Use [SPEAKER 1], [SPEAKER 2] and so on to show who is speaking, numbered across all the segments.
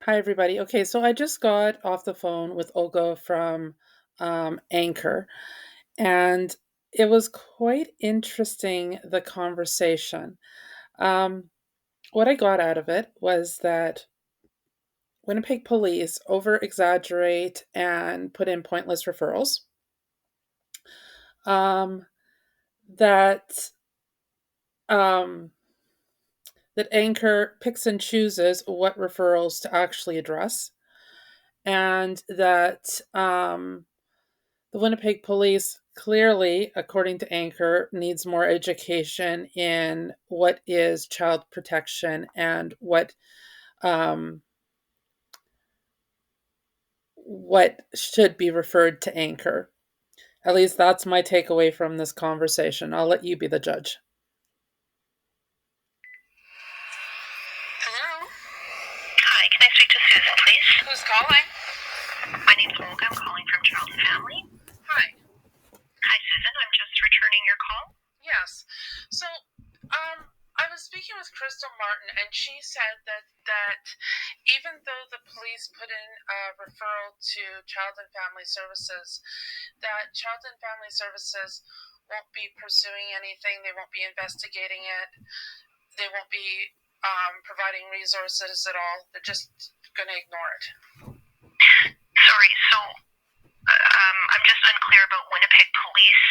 [SPEAKER 1] Hi, everybody. Okay, so I just got off the phone with Olga from ANCR, and it was quite interesting, the conversation. Um, what I got out of it was that Winnipeg police over exaggerate and put in pointless referrals. Um, that um, that ANCR picks and chooses what referrals to actually address, and that the Winnipeg police clearly, according to ANCR, needs more education in what is child protection and what should be referred to ANCR. At least that's my takeaway from this conversation. I'll let you be the judge.
[SPEAKER 2] Hello? Hi, can I speak to Susan, please? Who's calling? My name's Olga. I'm calling from Child and Family. Hi. Hi, Susan. I'm just returning your call. Yes. So, I was speaking with Crystal Martin, and she said that even though the police put in a referral to Child and Family Services, that Child and Family Services won't be pursuing anything. They won't be investigating it. They won't be providing resources at all. They're just going to ignore it. Sorry, so I'm just unclear about Winnipeg Police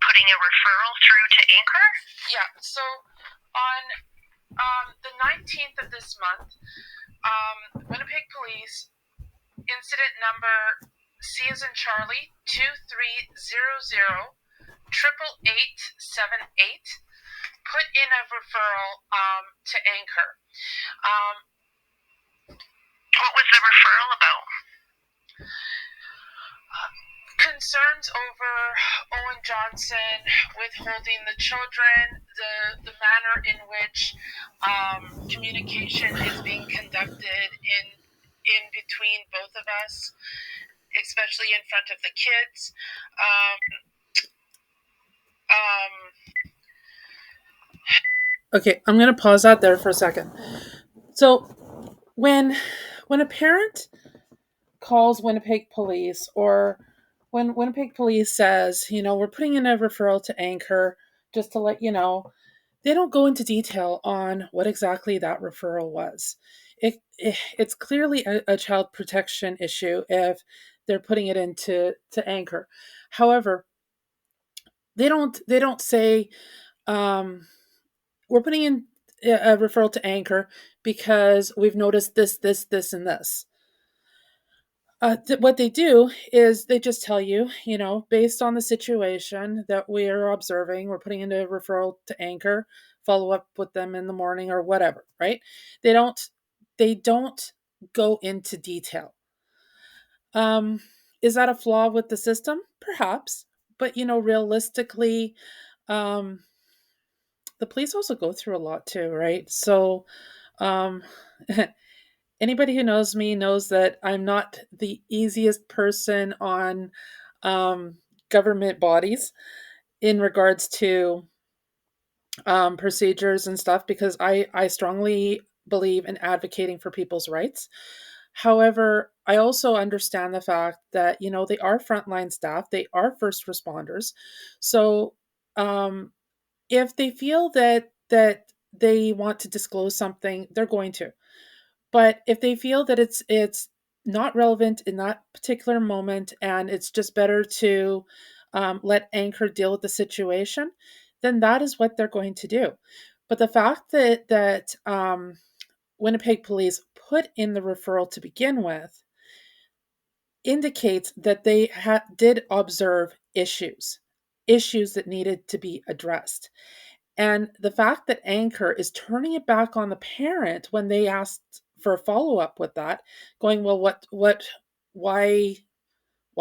[SPEAKER 2] putting a referral through to ANCR? Yeah, so on the 19th of this month, Winnipeg Police, incident number C as in Charlie 2300 88878, put in a referral to ANCR. What was the referral about? Concerns over Owen Johnson withholding the children, the manner in which communication is being conducted in between both of us, especially in front of the kids.
[SPEAKER 1] Okay, I'm going to pause that there for a second. So, when a parent calls Winnipeg police, or when Winnipeg police says, we're putting in a referral to ANCR, just to let you know, they don't go into detail on what exactly that referral was. It's clearly a child protection issue if they're putting it into ANCR. However, they don't say, we're putting in a referral to ANCR because we've noticed this, and this. What they do is they just tell you, based on the situation that we are observing, we're putting in a referral to ANCR, follow up with them in the morning or whatever, right? They don't go into detail. Is that a flaw with the system? Perhaps, but realistically, the police also go through a lot too, right? So, um, anybody who knows me knows that I'm not the easiest person on government bodies in regards to procedures and stuff, because I strongly believe in advocating for people's rights. However, I also understand the fact that, they are frontline staff, they are first responders. So if they feel that they want to disclose something, they're going to. But if they feel that it's not relevant in that particular moment, and it's just better to let ANCR deal with the situation, then that is what they're going to do. But the fact that Winnipeg police put in the referral to begin with indicates that they did observe issues that needed to be addressed. And the fact that ANCR is turning it back on the parent when they asked for a follow-up with that, going, well, why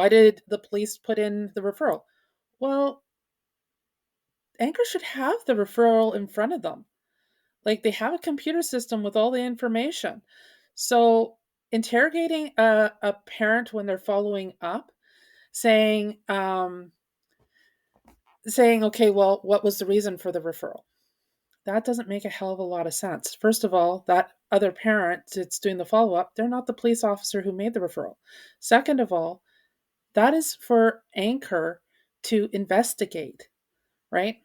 [SPEAKER 1] did the police put in the referral? Well, ANCR should have the referral in front of them. Like, they have a computer system with all the information. So interrogating a parent when they're following up, saying, okay, well, what was the reason for the referral? that doesn't make a hell of a lot of sense. First of all, that other parent that's doing the follow up, they're not the police officer who made the referral. Second of all, that is for ANCR to investigate, right?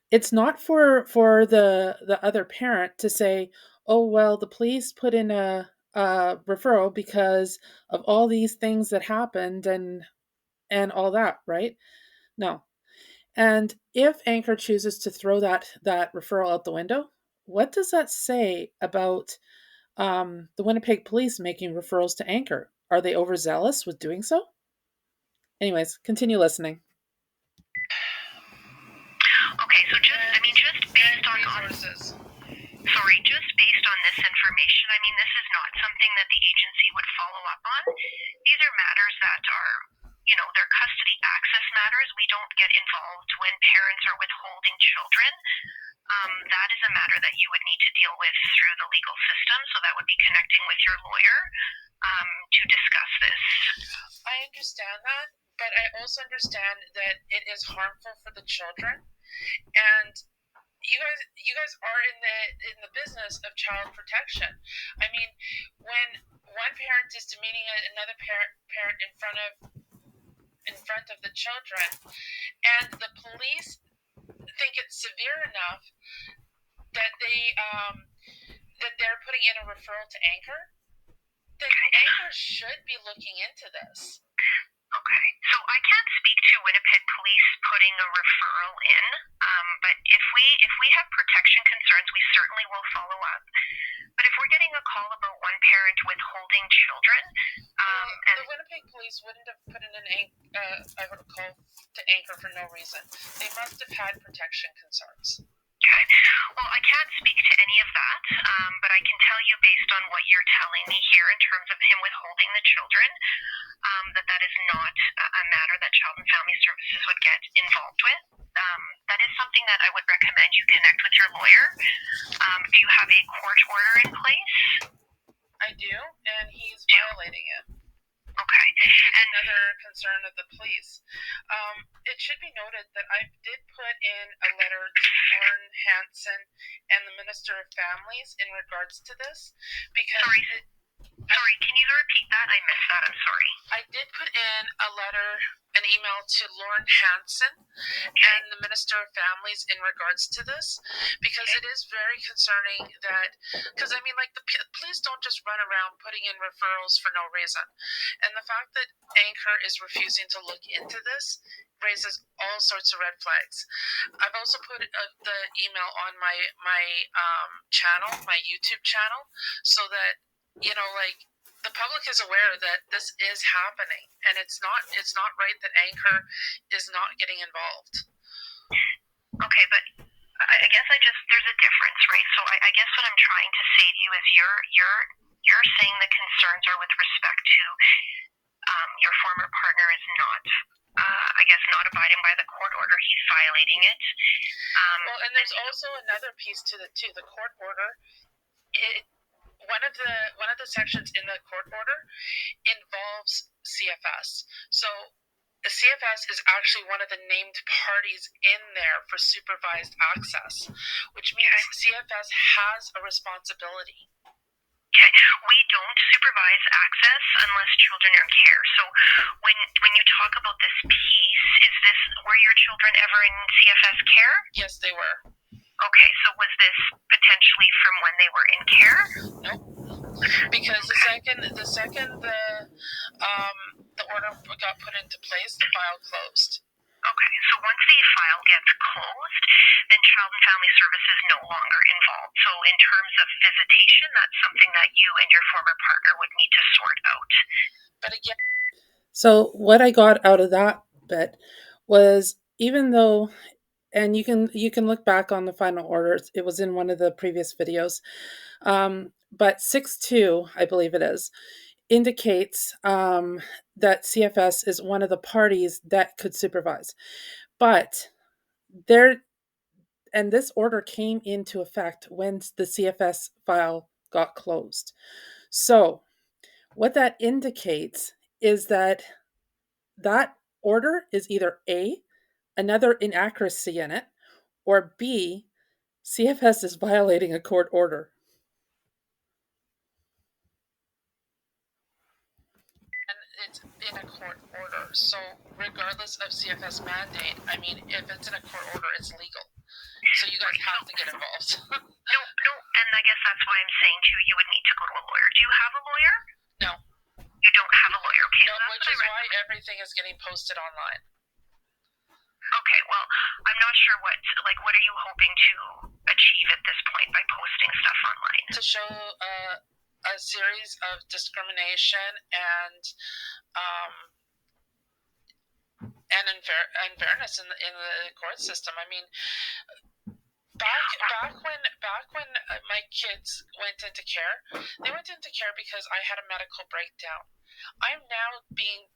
[SPEAKER 1] It's not for the other parent to say, oh well, the police put in a referral because of all these things that happened and all that, right? No. And if ANCR chooses to throw that referral out the window, what does that say about the Winnipeg police making referrals to ANCR? Are they overzealous with doing so? Anyways, continue listening.
[SPEAKER 2] Okay, so just based on resources. Sorry, just based on this information, this is not something that the agency would follow up on. These are matters that are, they're custody access matters. We don't get involved when parents are withholding children. That is a matter that you would need to deal with through the legal system. So that would be connecting with your lawyer to discuss this.
[SPEAKER 1] I understand that, but I also understand that it is harmful for the children, and you guys are in the business of child protection. I mean, when one parent is demeaning another parent in front of the children, and the police think it's severe enough that they're putting in a referral to ANCR, then ANCR should be looking into this.
[SPEAKER 2] Okay, so I can't speak to Winnipeg Police putting a referral in, but if we have protection concerns, we certainly will follow up. But if we're getting a call about one parent withholding children,
[SPEAKER 1] the Winnipeg Police wouldn't have put in a call to ANCR for no reason. They must have had protection concerns.
[SPEAKER 2] Okay. Well, I can't speak to any of that, but I can tell you based on what you're telling me here in terms of him withholding the children, that is not a matter that Child and Family Services would get involved with. That is something that I would recommend you connect with your lawyer. Do you have a court order in place?
[SPEAKER 1] I do, and he's violating it.
[SPEAKER 2] Okay.
[SPEAKER 1] And another concern of the police. It should be noted that I did put in a letter to Lauren Hanson and the Minister of Families in regards to this, because
[SPEAKER 2] Sorry, can you repeat that? I missed that. I'm sorry.
[SPEAKER 1] I did put in an email to Lauren Hanson and the Minister of Families in regards to this, because it is very concerning that, because the police don't just run around putting in referrals for no reason. And the fact that ANCR is refusing to look into this raises all sorts of red flags. I've also put the email on my channel, my YouTube channel, so that the public is aware that this is happening, and it's not right that ANCR is not getting involved.
[SPEAKER 2] Okay, but I guess there's a difference, right? So I guess what I'm trying to say to you is you're saying the concerns are with respect to your former partner is not, not abiding by the court order. He's violating it.
[SPEAKER 1] Well, and there's also another piece to the court order. One of the sections in the court order involves CFS. So the CFS is actually one of the named parties in there for supervised access, which means CFS has a responsibility.
[SPEAKER 2] Okay, we don't supervise access unless children are in care. So when you talk about this piece, were your children ever in CFS care?
[SPEAKER 1] Yes, they were.
[SPEAKER 2] Okay, so was this potentially from when they were in care?
[SPEAKER 1] Nope. Because the second the order got put into place, the file closed.
[SPEAKER 2] Okay, so once the file gets closed, then Child and Family Services no longer involved. So in terms of visitation, that's something that you and your former partner would need to sort out.
[SPEAKER 1] But again, so what I got out of that bit was, even though, and you can look back on the final orders, it was in one of the previous videos, but 6.2, I believe it is, indicates that CFS is one of the parties that could supervise. But this order came into effect when the CFS file got closed. So what that indicates is that order is either A, another inaccuracy in it, or B, CFS is violating a court order.
[SPEAKER 2] And it's in a court order. So regardless of CFS mandate, I mean, if it's in a court order, it's legal. So you guys have to get involved. No, and I guess that's why I'm saying to you, you would need to go to a lawyer. Do you have a lawyer? No. You don't have a lawyer, okay? No, so which is why everything is getting posted online. Okay, well, I'm not sure what are you hoping to achieve at this point by posting stuff online? To show a series of discrimination and unfairness in the court system. I mean, back when my kids went into care, they went into care because I had a medical breakdown. I'm now being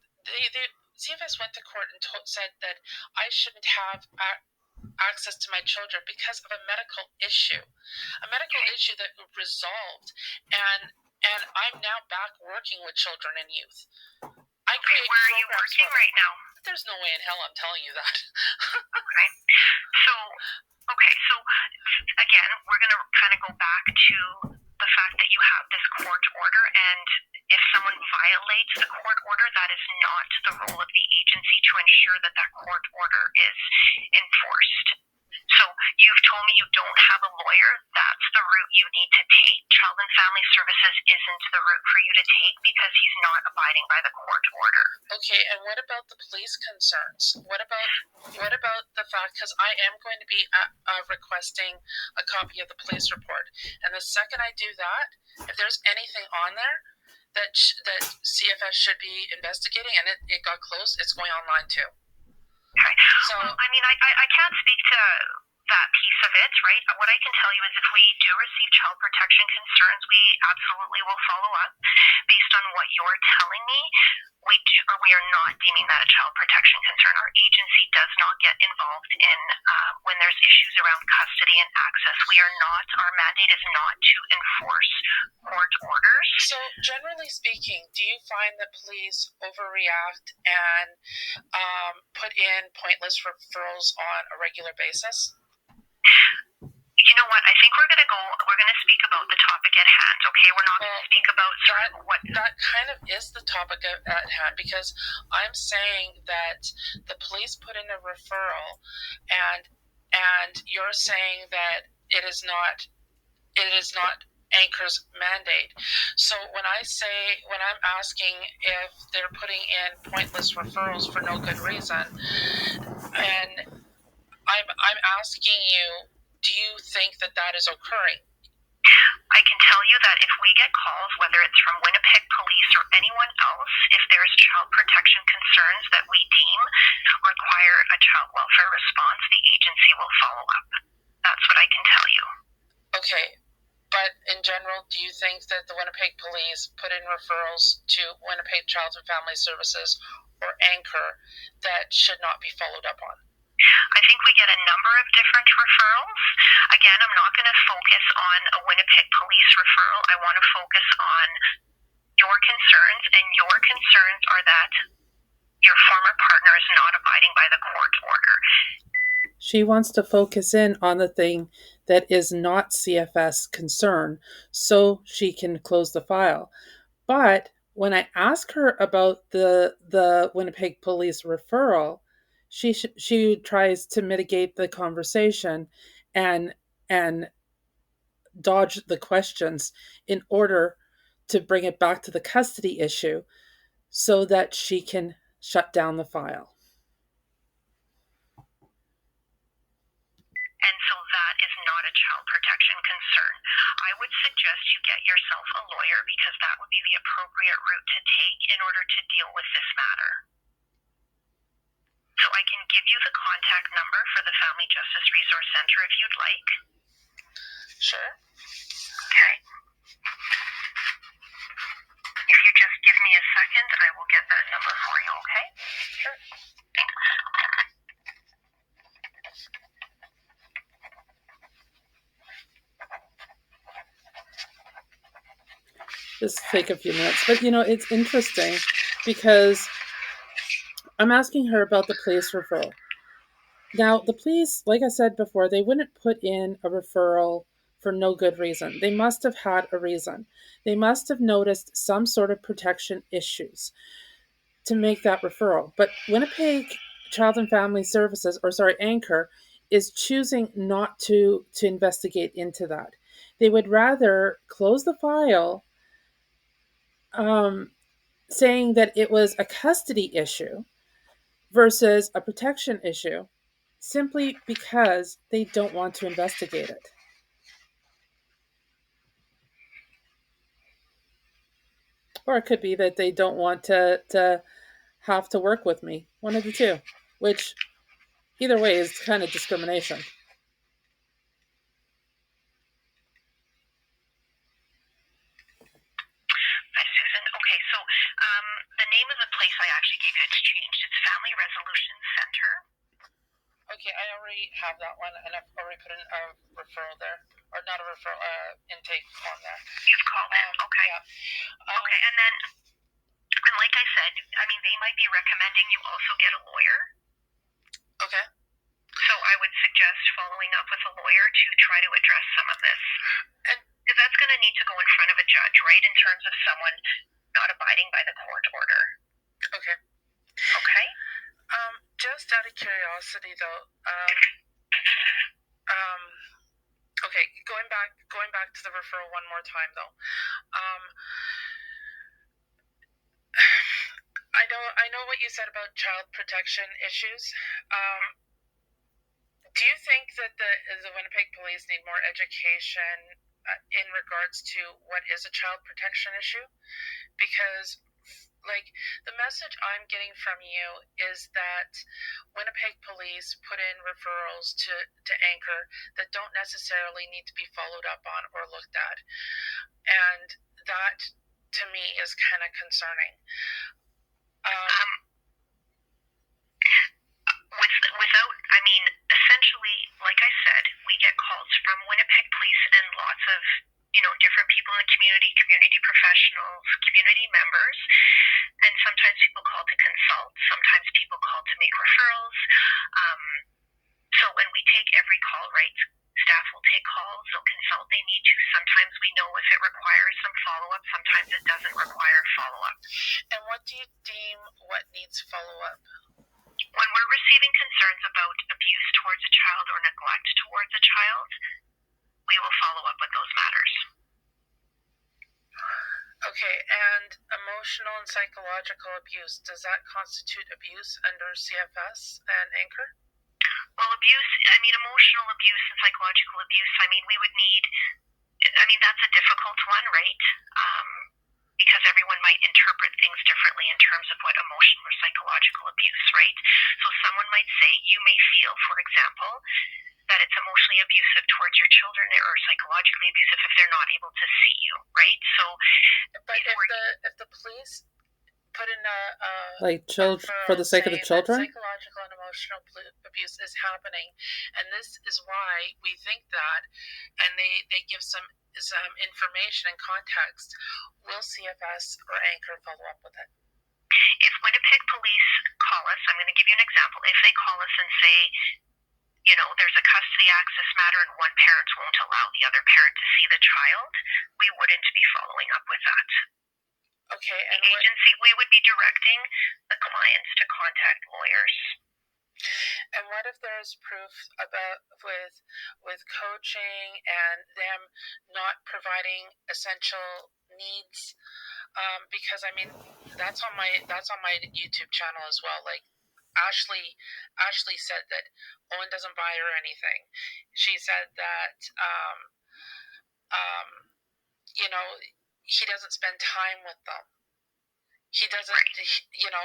[SPEAKER 2] CFS went to court and said that I shouldn't have access to my children because of a medical issue that resolved, and I'm now back working with children and youth. Where are you working right now? There's no way in hell I'm telling you that. Okay, so again, we're going to kind of go back to the fact that you have this court order, and if someone violates the court order, that is not the role of the agency to ensure that that court order is enforced. So you've told me you don't have a lawyer. That's the route you need to take. Child and Family Services isn't the route for you to take because he's not abiding by the court order. Okay, and what about the police concerns? What about the fact, because I am going to be requesting a copy of the police report, and the second I do that, if there's anything on there that CFS should be investigating and it got closed, it's going online too. Okay. So, I mean, I can't speak to that piece of it, right? What I can tell you is if we do receive child protection concerns, we absolutely will follow up. Based on what you're telling me, we are not deeming that a child protection concern. Our agency does not get involved in when there's issues around custody and access. Our mandate is not to enforce court orders. So generally speaking, do you find that police overreact and put in pointless referrals on a regular basis? You know what? I think we're going to speak about the topic at hand, okay? We're not going to speak about that kind of is the topic at hand, because I'm saying that the police put in a referral and you're saying that it is not ANCR's mandate. So when I'm asking if they're putting in pointless referrals for no good reason, and I'm asking you, do you think that is occurring? I can tell you that if we get calls, whether it's from Winnipeg Police or anyone else, if there's child protection concerns that we deem require a child welfare response, the agency will follow up. That's what I can tell you. Okay. But in general, do you think that the Winnipeg Police put in referrals to Winnipeg Child and Family Services or ANCR that should not be followed up on? I think we get a number of different referrals. Again, I'm not going to focus on a Winnipeg Police referral. I want to focus on your concerns, and your concerns are that your former partner is not abiding by the court order.
[SPEAKER 1] She wants to focus in on the thing that is not CFS concern so she can close the file. But when I ask her about the Winnipeg Police referral, she tries to mitigate the conversation and dodge the questions in order to bring it back to the custody issue so that she can shut down the file.
[SPEAKER 2] And so that is not a child protection concern. I would suggest you get yourself a lawyer because that would be the appropriate route to take in order to deal with this matter. So I can give you the contact number for the Family Justice Resource Center if you'd like. Sure. Okay. If you just give me a second, I will get that number for you, okay? Sure.
[SPEAKER 1] This will take a few minutes, but it's interesting because I'm asking her about the police referral. Now, the police, like I said before, they wouldn't put in a referral for no good reason. They must have had a reason. They must have noticed some sort of protection issues to make that referral. But Winnipeg Child and Family Services, or sorry, ANCR, is choosing not to investigate into that. They would rather close the file, saying that it was a custody issue versus a protection issue, simply because they don't want to investigate it. Or it could be that they don't want to have to work with me. One of the two, which either way is kind of discrimination.
[SPEAKER 2] Hi, Susan. Okay, so the name of the place I actually gave you, it's changed. It's Family Resolution Center.
[SPEAKER 1] Okay, I already have that one, and I've already put in a referral there, or not a referral, intake form there.
[SPEAKER 2] You've called in, okay.
[SPEAKER 1] Yeah.
[SPEAKER 2] Okay, and then, and like I said, I mean, they might be recommending you also get a lawyer.
[SPEAKER 1] Okay.
[SPEAKER 2] So I would suggest following up with a lawyer to try to address some of this. And because that's going to need to go in front of a judge, right, in terms of someone not abiding by the court order.
[SPEAKER 1] Okay.
[SPEAKER 2] Okay?
[SPEAKER 1] Just out of curiosity, though, okay, going back to the referral one more time, though. I know what you said about child protection issues. Do you think that the Winnipeg Police need more education in regards to what is a child protection issue? Because, like, the message I'm getting from you is that Winnipeg Police put in referrals to ANCR that don't necessarily need to be followed up on or looked at. And that, to me, is kind of concerning.
[SPEAKER 2] Without, I mean, essentially, like I said, we get calls from Winnipeg Police and lots of, different people in the community professionals, community members, and sometimes people call to consult, sometimes people call to make referrals. So when we take every call, right, staff will take calls, they'll consult, they need to. Sometimes we know if it requires some follow-up, sometimes it doesn't require follow-up.
[SPEAKER 1] And what do you deem what needs follow-up?
[SPEAKER 2] When we're receiving concerns about abuse towards a child or neglect towards a child, we will follow up with those matters.
[SPEAKER 1] Okay, and emotional and psychological abuse, does that constitute abuse under CFS and ANCR?
[SPEAKER 2] Well, abuse, I mean, emotional abuse and psychological abuse, I mean, we would need, I mean, that's a difficult one, right? Because everyone might interpret things differently in terms of what emotional or psychological abuse, right? So someone might say, you may feel, for example, that it's emotionally abusive towards your children or psychologically abusive if they're not able to see you, right? So,
[SPEAKER 1] but if the police put in a like children for the sake of the children, psychological and emotional abuse is happening, and this is why we think that, and they give some information and context. Will CFS or ANCR follow up with it?
[SPEAKER 2] If Winnipeg Police call us, I'm going to give you an example. If they call us and say, there's a custody access matter and one parent won't allow the other parent to see the child, we wouldn't be following up with that.
[SPEAKER 1] Okay,
[SPEAKER 2] and the agency, we would be directing the clients to contact lawyers.
[SPEAKER 1] And what if there's proof about with coaching and them not providing essential needs? Because I mean, that's on my YouTube channel as well. Like Ashley said that Owen doesn't buy her anything. She said that he doesn't spend time with them. He doesn't,
[SPEAKER 2] right.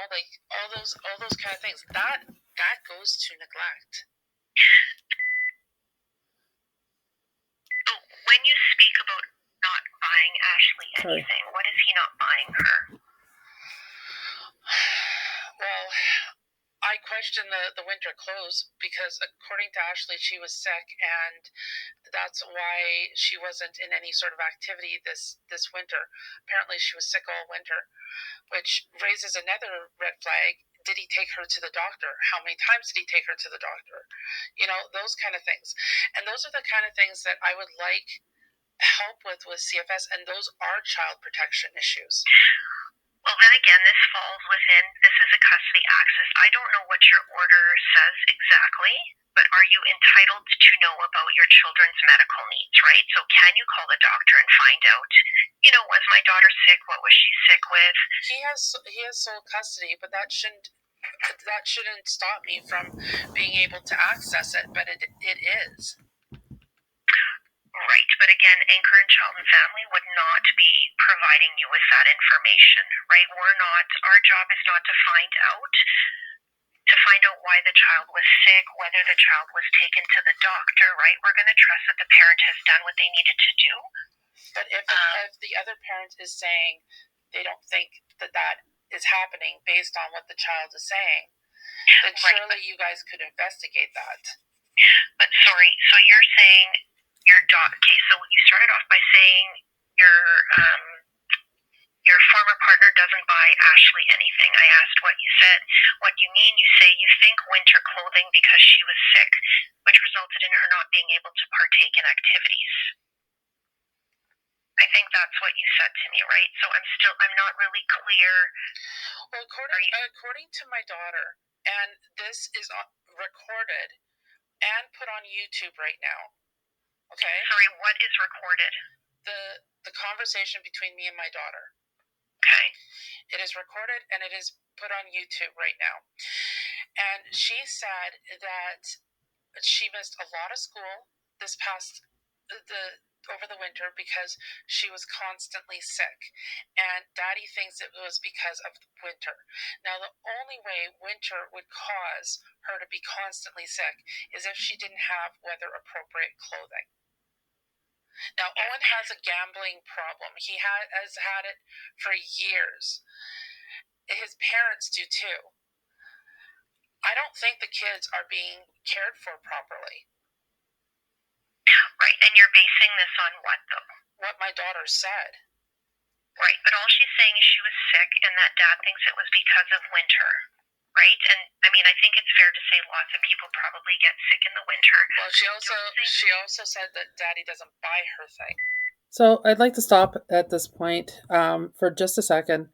[SPEAKER 1] Like all those kind of things. That goes to neglect.
[SPEAKER 2] So when you speak about not buying Ashley anything, what is he not buying her?
[SPEAKER 1] Well, I question the winter clothes because according to Ashley, she was sick, and that's why she wasn't in any sort of activity this winter. Apparently, she was sick all winter, which raises another red flag. did he take her to the doctor? How many times did he take her to the doctor? Those kind of things. And those are the kind of things that I would like help with CFS, and those are child protection issues.
[SPEAKER 2] Well, then again, this is a custody access. I don't know what your order says exactly, but are you entitled to know about your children's medical needs, right? So can you call the doctor and find out, was my daughter sick? What was she sick with?
[SPEAKER 1] He has sole custody, but that shouldn't stop me from being able to access it, but it is.
[SPEAKER 2] Right, but again, ANCR and Child and Family would not be providing you with that information, right? Our job is not to find out why the child was sick, whether the child was taken to the doctor, right? We're going to trust that the parent has done what they needed to do.
[SPEAKER 1] But if the other parent is saying they don't think that is happening based on what the child is saying, then surely you guys could investigate that.
[SPEAKER 2] But sorry, so you're saying okay, so you started off by saying your former partner doesn't buy Ashley anything. I asked what you said. What you mean, you say you think winter clothing because she was sick, which resulted in her not being able to partake in activities. I think that's what you said to me, right? So I'm not really clear.
[SPEAKER 1] Well, according to my daughter, and this is recorded and put on YouTube right now. Okay.
[SPEAKER 2] Sorry, what is recorded?
[SPEAKER 1] The conversation between me and my daughter.
[SPEAKER 2] Okay.
[SPEAKER 1] It is recorded and it is put on YouTube right now. And she said that she missed a lot of school over the winter because she was constantly sick, and Daddy thinks it was because of winter. Now, the only way winter would cause her to be constantly sick is if she didn't have weather appropriate clothing. Now, Owen has a gambling problem. He has had it for years. His parents do too. I don't think the kids are being cared for properly.
[SPEAKER 2] Right, and you're basing this on what, though?
[SPEAKER 1] What my daughter said.
[SPEAKER 2] Right, but all she's saying is she was sick and that Dad thinks it was because of winter. Right? And I mean, I think it's fair to say lots of people probably get sick in the winter.
[SPEAKER 1] Well, she also said that Daddy doesn't buy her things. So I'd like to stop at this point for just a second.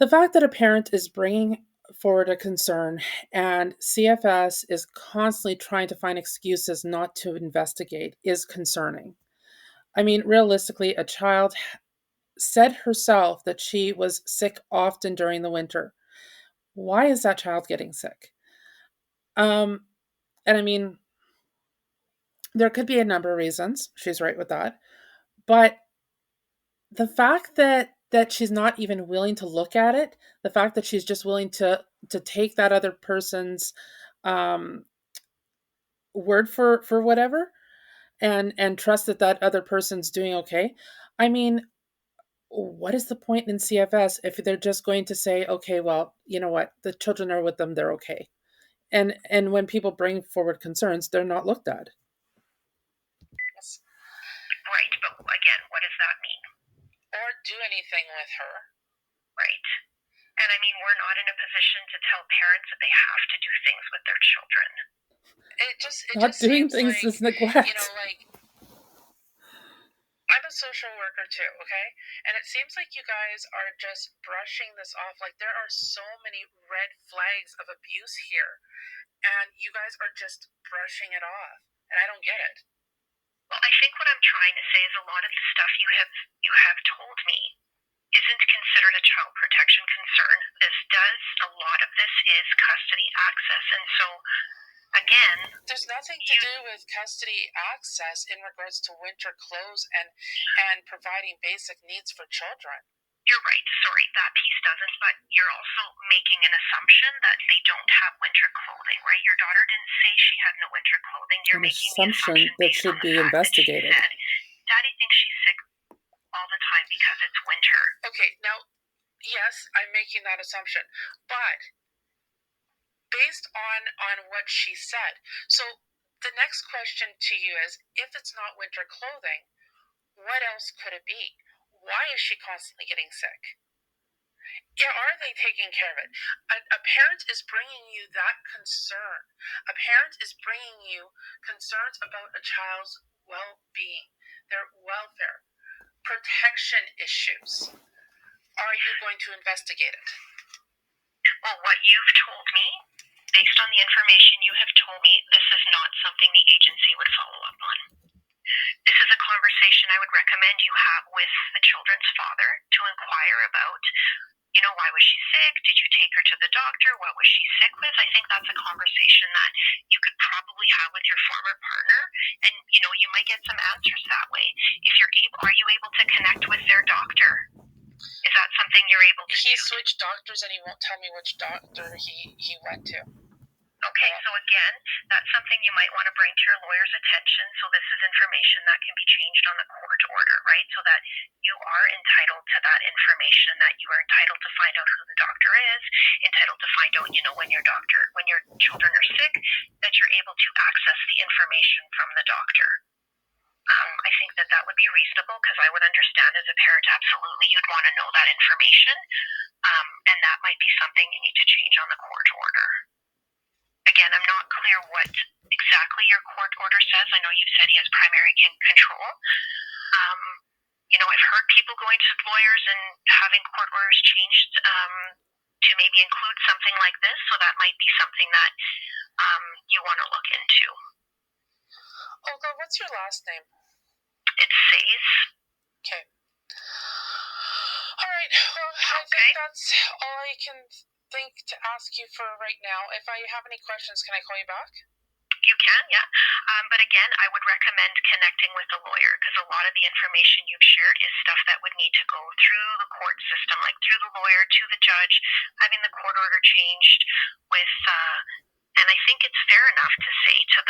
[SPEAKER 1] The fact that a parent is bringing forward a concern and CFS is constantly trying to find excuses not to investigate is concerning. I mean, realistically, a child said herself that she was sick often during the winter. Why is that child getting sick? And I mean, there could be a number of reasons. She's right with that. But the fact that she's not even willing to look at it, the fact that she's just willing to take that other person's word for whatever, and trust that other person's doing okay. I mean, what is the point in CFS if they're just going to say, okay, well, you know what, the children are with them, they're okay, and when people bring forward concerns, they're not looked at.
[SPEAKER 2] Right, but again, what does that mean?
[SPEAKER 1] Or do anything with her.
[SPEAKER 2] Right. And I mean, we're not in a position to tell parents that they have to do things with their children.
[SPEAKER 1] Not doing things is neglect. I'm a social worker too, okay? And it seems like you guys are just brushing this off. Like, there are so many red flags of abuse here, and you guys are just brushing it off. And I don't get it.
[SPEAKER 2] Well, I think what I'm trying to say is a lot of the stuff you have told me isn't considered a child protection concern. A lot of this is custody access. And so, again,
[SPEAKER 1] there's nothing to do with custody access in regards to winter clothes and providing basic needs for children.
[SPEAKER 2] You're right. Sorry, that piece doesn't, but you're also making an assumption that they don't have winter clothing, right? Your daughter didn't say she had no winter clothing. You're making an assumption
[SPEAKER 1] that should be investigated.
[SPEAKER 2] Daddy thinks she's sick all the time because it's winter.
[SPEAKER 1] Okay, now, yes, I'm making that assumption, but based on what she said. So the next question to you is, if it's not winter clothing, what else could it be? Why is she constantly getting sick? Yeah, are they taking care of it? A parent is bringing you that concern. A parent is bringing you concerns about a child's well-being, their welfare, protection issues. Are you going to investigate it?
[SPEAKER 2] Well, what you've told me, based on the information you have told me, this is not something the agency would follow up on. This is a conversation I would recommend you have with the children's father to inquire about, why was she sick? Did you take her to the doctor? What was she sick with? I think that's a conversation that you could probably have with your former partner, and, you might get some answers that way. If you're able, are you able to connect with their doctor? Is that something you're able to do?
[SPEAKER 1] He switched doctors and he won't tell me which doctor he went to.
[SPEAKER 2] Okay, so again, that's something you might want to bring to your lawyer's attention. So this is information that can be changed on the court order, right? So that you are entitled to that information, that you are entitled to find out who the doctor is, entitled to find out, when your children are sick, that you're able to access the information from the doctor. I think that would be reasonable, because I would understand as a parent, absolutely, you'd want to know that information. And that might be something you need to change on the court order. Again, I'm not clear what exactly your court order says. I know you've said he has primary control. I've heard people going to lawyers and having court orders changed to maybe include something like this. So that might be something that you want to look into.
[SPEAKER 1] Olga, what's your last name?
[SPEAKER 2] It says.
[SPEAKER 1] Okay. All right. Well, I think that's all I can think to ask you for right now. If I have any questions, can I call you back?
[SPEAKER 2] You can, yeah. But again, I would recommend connecting with a lawyer, because a lot of the information you've shared is stuff that would need to go through the court system, like through the lawyer to the judge, having the court order changed with, and I think it's fair enough to say to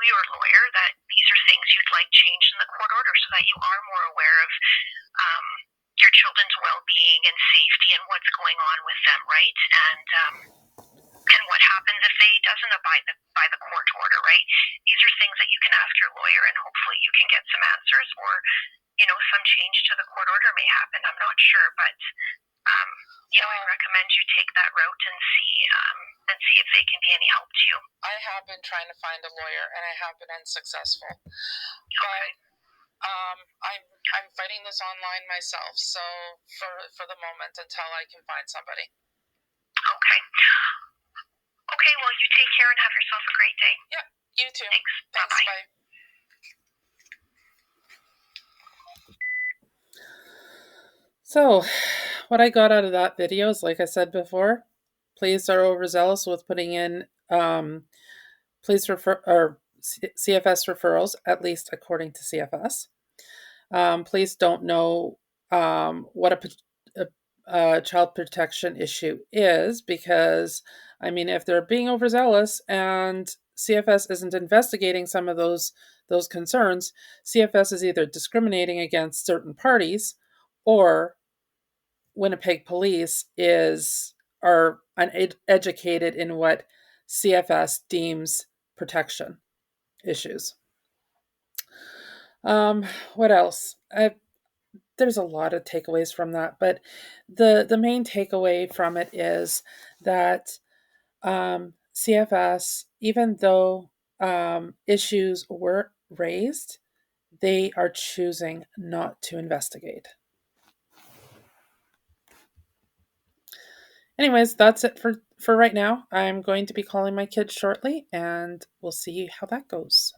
[SPEAKER 2] your lawyer that these are things you'd like changed in the court order, so that you are more aware of your children's well-being and safety and what's going on with them, right? And what happens if they doesn't abide by the court order, right? These are things that you can ask your lawyer, and hopefully you can get some answers, or some change to the court order may happen. I'm not sure, but I recommend you take that route and see if they can be any help to you.
[SPEAKER 1] I have been trying to find a lawyer, and I have been unsuccessful.
[SPEAKER 2] Okay.
[SPEAKER 1] But I'm fighting this online myself, so for the moment, until I can find somebody.
[SPEAKER 2] Okay. Okay, well, you take care and have yourself a great day.
[SPEAKER 1] Yeah, you too.
[SPEAKER 2] Thanks.
[SPEAKER 1] Bye-bye. Bye. So, what I got out of that video is, like I said before, police are overzealous with putting in police CFS referrals, at least according to CFS. Police don't know what a child protection issue is, because, if they're being overzealous and CFS isn't investigating some of those concerns, CFS is either discriminating against certain parties, or Winnipeg police are uneducated in what CFS deems protection issues. What else? There's a lot of takeaways from that, but the main takeaway from it is that CFS, even though issues were raised, they are choosing not to investigate. Anyways, that's it for right now. I'm going to be calling my kids shortly, and we'll see how that goes.